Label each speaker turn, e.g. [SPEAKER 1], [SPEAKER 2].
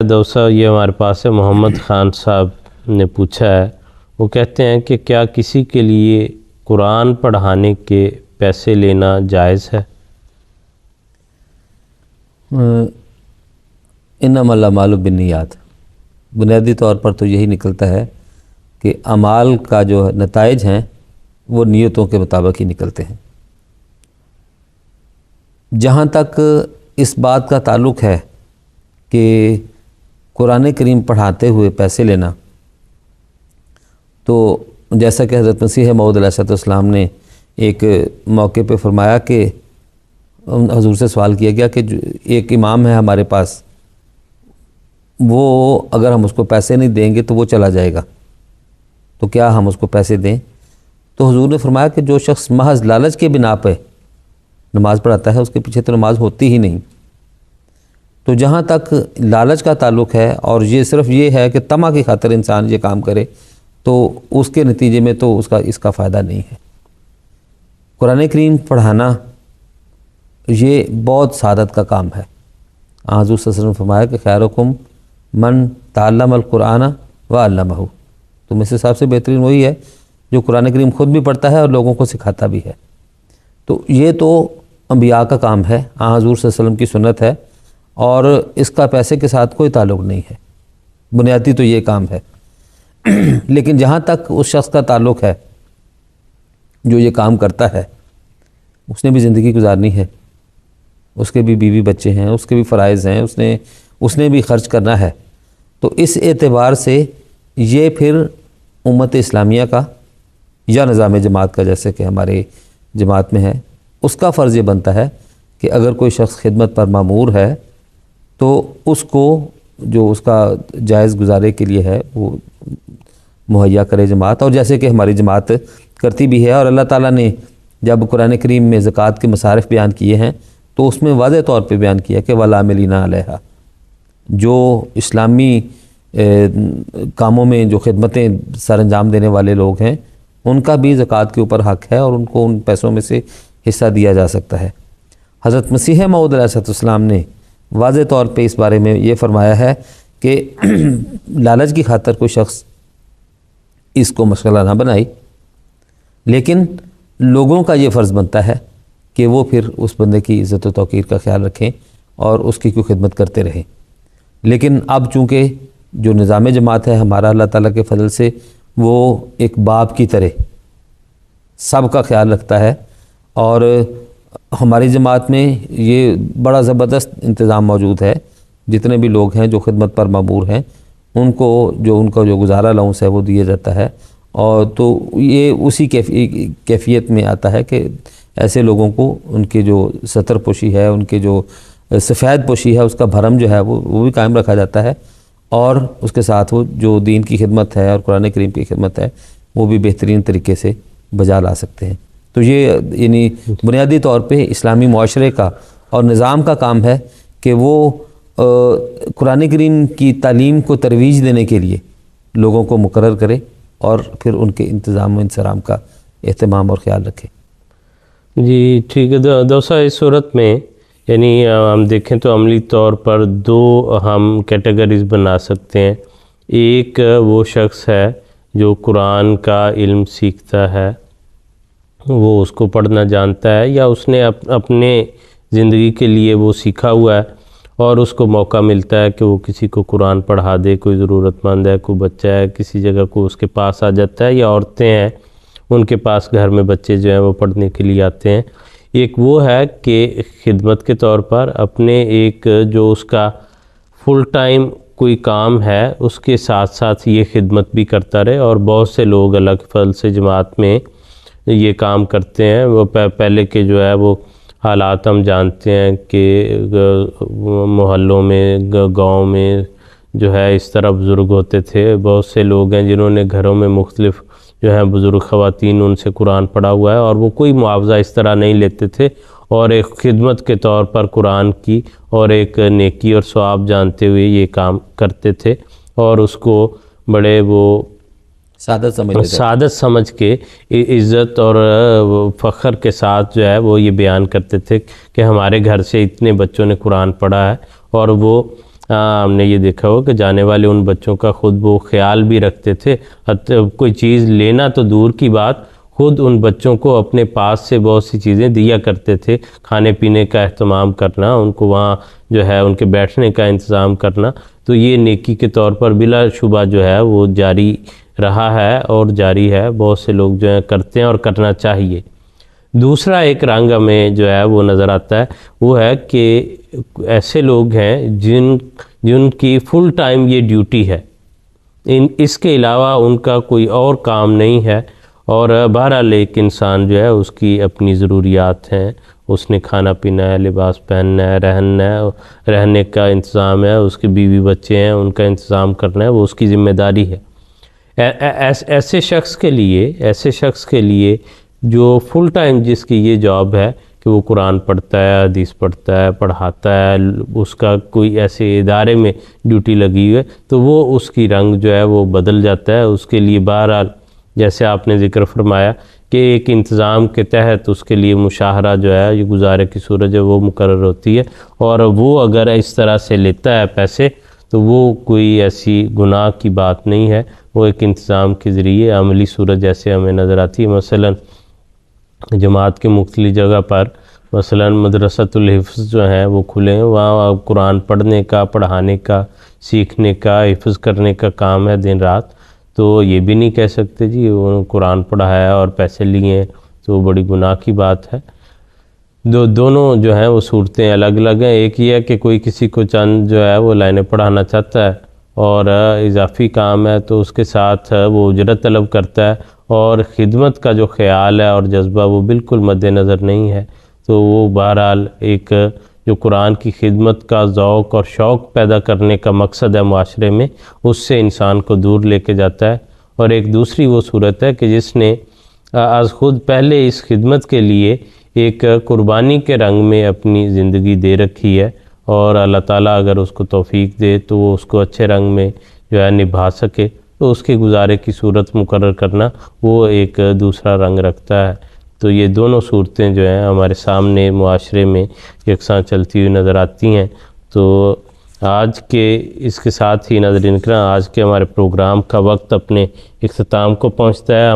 [SPEAKER 1] دوسرا یہ ہمارے پاس ہے محمد خان صاحب نے پوچھا ہے، وہ کہتے ہیں کہ کیا کسی کے لیے قرآن پڑھانے کے پیسے لینا جائز ہے؟
[SPEAKER 2] انما الاعمال بالنیات، بنیادی طور پر تو یہی نکلتا ہے کہ اعمال کا جو نتائج ہیں وہ نیتوں کے مطابق ہی نکلتے ہیں۔ جہاں تک اس بات کا تعلق ہے کہ قرآن کریم پڑھاتے ہوئے پیسے لینا، تو جیسا کہ حضرت مسیح موعود علیہ السلام نے ایک موقع پہ فرمایا کہ حضور سے سوال کیا گیا کہ ایک امام ہے ہمارے پاس، وہ اگر ہم اس کو پیسے نہیں دیں گے تو وہ چلا جائے گا، تو کیا ہم اس کو پیسے دیں؟ تو حضور نے فرمایا کہ جو شخص محض لالچ کے بنا پہ نماز پڑھاتا ہے اس کے پیچھے تو نماز ہوتی ہی نہیں۔ تو جہاں تک لالچ کا تعلق ہے اور یہ صرف یہ ہے کہ طمع کی خاطر انسان یہ کام کرے، تو اس کے نتیجے میں تو اس کا فائدہ نہیں ہے۔ قرآن کریم پڑھانا یہ بہت سعادت کا کام ہے۔ حضور صلی اللہ علیہ وسلم نے فرمایا کہ خیرکم من تعلم القرآن وعلمہ، تو میں سے سب سے بہترین وہی ہے جو قرآن کریم خود بھی پڑھتا ہے اور لوگوں کو سکھاتا بھی ہے۔ تو یہ تو انبیاء کا کام ہے، حضور صلی اللہ علیہ وسلم کی سنت ہے، اور اس کا پیسے کے ساتھ کوئی تعلق نہیں ہے، بنیادی تو یہ کام ہے۔ لیکن جہاں تک اس شخص کا تعلق ہے جو یہ کام کرتا ہے، اس نے بھی زندگی گزارنی ہے، اس کے بھی بیوی بچے ہیں، اس کے بھی فرائض ہیں، اس نے بھی خرچ کرنا ہے، تو اس اعتبار سے یہ پھر امت اسلامیہ کا یا نظام جماعت کا، جیسے کہ ہمارے جماعت میں ہے، اس کا فرض یہ بنتا ہے کہ اگر کوئی شخص خدمت پر مامور ہے تو اس کو جو اس کا جائز گزارے کے لیے ہے وہ مہیا کرے جماعت، اور جیسے کہ ہماری جماعت کرتی بھی ہے۔ اور اللہ تعالیٰ نے جب قرآن کریم میں زکوٰۃ کے مصارف بیان کیے ہیں تو اس میں واضح طور پہ بیان کیا کہ والعاملین علیہا، جو اسلامی کاموں میں جو خدمتیں سر انجام دینے والے لوگ ہیں ان کا بھی زکوٰۃ کے اوپر حق ہے، اور ان کو ان پیسوں میں سے حصہ دیا جا سکتا ہے۔ حضرت مسیح موعود علیہ السلام نے واضح طور پہ اس بارے میں یہ فرمایا ہے کہ لالچ کی خاطر کوئی شخص اس کو مشغلہ نہ بنائی، لیکن لوگوں کا یہ فرض بنتا ہے کہ وہ پھر اس بندے کی عزت و توقیر کا خیال رکھیں اور اس کی کوئی خدمت کرتے رہیں۔ لیکن اب چونکہ جو نظام جماعت ہے ہمارا، اللہ تعالیٰ کے فضل سے وہ ایک باپ کی طرح سب کا خیال رکھتا ہے، اور ہماری جماعت میں یہ بڑا زبردست انتظام موجود ہے، جتنے بھی لوگ ہیں جو خدمت پر مامور ہیں ان کا جو گزارا الاؤنس ہے وہ دیا جاتا ہے، اور تو یہ اسی کیفیت میں آتا ہے کہ ایسے لوگوں کو ان کے جو ستر پوشی ہے، ان کے جو سفید پوشی ہے، اس کا بھرم جو ہے وہ بھی قائم رکھا جاتا ہے، اور اس کے ساتھ وہ جو دین کی خدمت ہے اور قرآن کریم کی خدمت ہے وہ بھی بہترین طریقے سے بجا لا سکتے ہیں۔ تو یہ یعنی بنیادی طور پہ اسلامی معاشرے کا اور نظام کا کام ہے کہ وہ قرآن کریم کی تعلیم کو ترویج دینے کے لیے لوگوں کو مقرر کرے اور پھر ان کے انتظام و انصرام کا اہتمام اور خیال رکھے۔
[SPEAKER 1] جی ٹھیک ہے دوستو، اس صورت میں یعنی ہم دیکھیں تو عملی طور پر دو ہم کیٹیگریز بنا سکتے ہیں۔ ایک وہ شخص ہے جو قرآن کا علم سیکھتا ہے، وہ اس کو پڑھنا جانتا ہے یا اس نے اپنے زندگی کے لیے وہ سیکھا ہوا ہے، اور اس کو موقع ملتا ہے کہ وہ کسی کو قرآن پڑھا دے، کوئی ضرورت مند ہے، کوئی بچہ ہے کسی جگہ کو اس کے پاس آ جاتا ہے، یا عورتیں ہیں ان کے پاس گھر میں بچے جو ہیں وہ پڑھنے کے لیے آتے ہیں۔ ایک وہ ہے کہ خدمت کے طور پر اپنے ایک جو اس کا فل ٹائم کوئی کام ہے اس کے ساتھ ساتھ یہ خدمت بھی کرتا رہے، اور بہت سے لوگ الگ فضل سے جماعت میں یہ کام کرتے ہیں۔ وہ پہلے کے جو ہے وہ حالات ہم جانتے ہیں کہ محلوں میں گاؤں میں جو ہے اس طرح بزرگ ہوتے تھے، بہت سے لوگ ہیں جنہوں نے گھروں میں مختلف جو ہیں بزرگ خواتین ان سے قرآن پڑھا ہوا ہے، اور وہ کوئی معاوضہ اس طرح نہیں لیتے تھے، اور ایک خدمت کے طور پر قرآن کی اور ایک نیکی اور ثواب جانتے ہوئے یہ کام کرتے تھے، اور اس کو بڑے وہ سعادت سمجھ کے عزت اور فخر کے ساتھ جو ہے وہ یہ بیان کرتے تھے کہ ہمارے گھر سے اتنے بچوں نے قرآن پڑھا ہے، اور وہ ہم نے یہ دیکھا ہو کہ جانے والے ان بچوں کا خود وہ خیال بھی رکھتے تھے، کوئی چیز لینا تو دور کی بات، خود ان بچوں کو اپنے پاس سے بہت سی چیزیں دیا کرتے تھے، کھانے پینے کا اہتمام کرنا، ان کو وہاں جو ہے ان کے بیٹھنے کا انتظام کرنا، تو یہ نیکی کے طور پر بلا شبہ جو ہے وہ جاری رہا ہے اور جاری ہے، بہت سے لوگ جو ہے کرتے ہیں اور کرنا چاہیے۔ دوسرا ایک رنگ ہمیں جو ہے وہ نظر آتا ہے، وہ ہے کہ ایسے لوگ ہیں جن کی فل ٹائم یہ ڈیوٹی ہے، اس کے علاوہ ان کا کوئی اور کام نہیں ہے، اور بہرحال ایک انسان جو ہے اس کی اپنی ضروریات ہیں، اس نے کھانا پینا ہے، لباس پہننا ہے، رہنے کا انتظام ہے، اس کے بیوی بچے ہیں، ان کا انتظام کرنا ہے، وہ اس کی ذمہ داری ہے۔ ایسے شخص کے لیے جو فل ٹائم جس کی یہ جاب ہے کہ وہ قرآن پڑھتا ہے، حدیث پڑھتا ہے، پڑھاتا ہے، اس کا کوئی ایسے ادارے میں ڈیوٹی لگی ہوئی ہے، تو وہ اس کی رنگ جو ہے وہ بدل جاتا ہے۔ اس کے لیے بہرحال جیسے آپ نے ذکر فرمایا کہ ایک انتظام کے تحت اس کے لیے مشاہرہ جو ہے، یہ گزارے کی صورت جو وہ مقرر ہوتی ہے، اور وہ اگر اس طرح سے لیتا ہے پیسے تو وہ کوئی ایسی گناہ کی بات نہیں ہے، وہ ایک انتظام کے ذریعے عملی صورت جیسے ہمیں نظر آتی ہے۔ مثلا جماعت کے مختلف جگہ پر مثلا مدرسۃ الحفظ جو ہیں وہ کھلے ہیں، وہاں قرآن پڑھنے کا، پڑھانے کا، سیکھنے کا، حفظ کرنے کا کام ہے دن رات، تو یہ بھی نہیں کہہ سکتے جی وہ قرآن پڑھایا اور پیسے لیے ہیں تو بڑی گناہ کی بات ہے۔ دونوں جو ہیں وہ صورتیں الگ الگ ہیں۔ ایک یہ ہے کہ کوئی کسی کو چند جو ہے وہ لائنیں پڑھانا چاہتا ہے اور اضافی کام ہے تو اس کے ساتھ وہ اجرت طلب کرتا ہے، اور خدمت کا جو خیال ہے اور جذبہ وہ بالکل مد نظر نہیں ہے، تو وہ بہرحال ایک جو قرآن کی خدمت کا ذوق اور شوق پیدا کرنے کا مقصد ہے معاشرے میں، اس سے انسان کو دور لے کے جاتا ہے۔ اور ایک دوسری وہ صورت ہے کہ جس نے از خود پہلے اس خدمت کے لیے ایک قربانی کے رنگ میں اپنی زندگی دے رکھی ہے، اور اللہ تعالیٰ اگر اس کو توفیق دے تو وہ اس کو اچھے رنگ میں جو ہے نبھا سکے، تو اس کے گزارے کی صورت مقرر کرنا وہ ایک دوسرا رنگ رکھتا ہے۔ تو یہ دونوں صورتیں جو ہیں ہمارے سامنے معاشرے میں یکساں چلتی ہوئی نظر آتی ہیں۔ تو آج کے اس کے ساتھ ہی ناظرین کرام، آج کے ہمارے پروگرام کا وقت اپنے اختتام کو پہنچتا ہے۔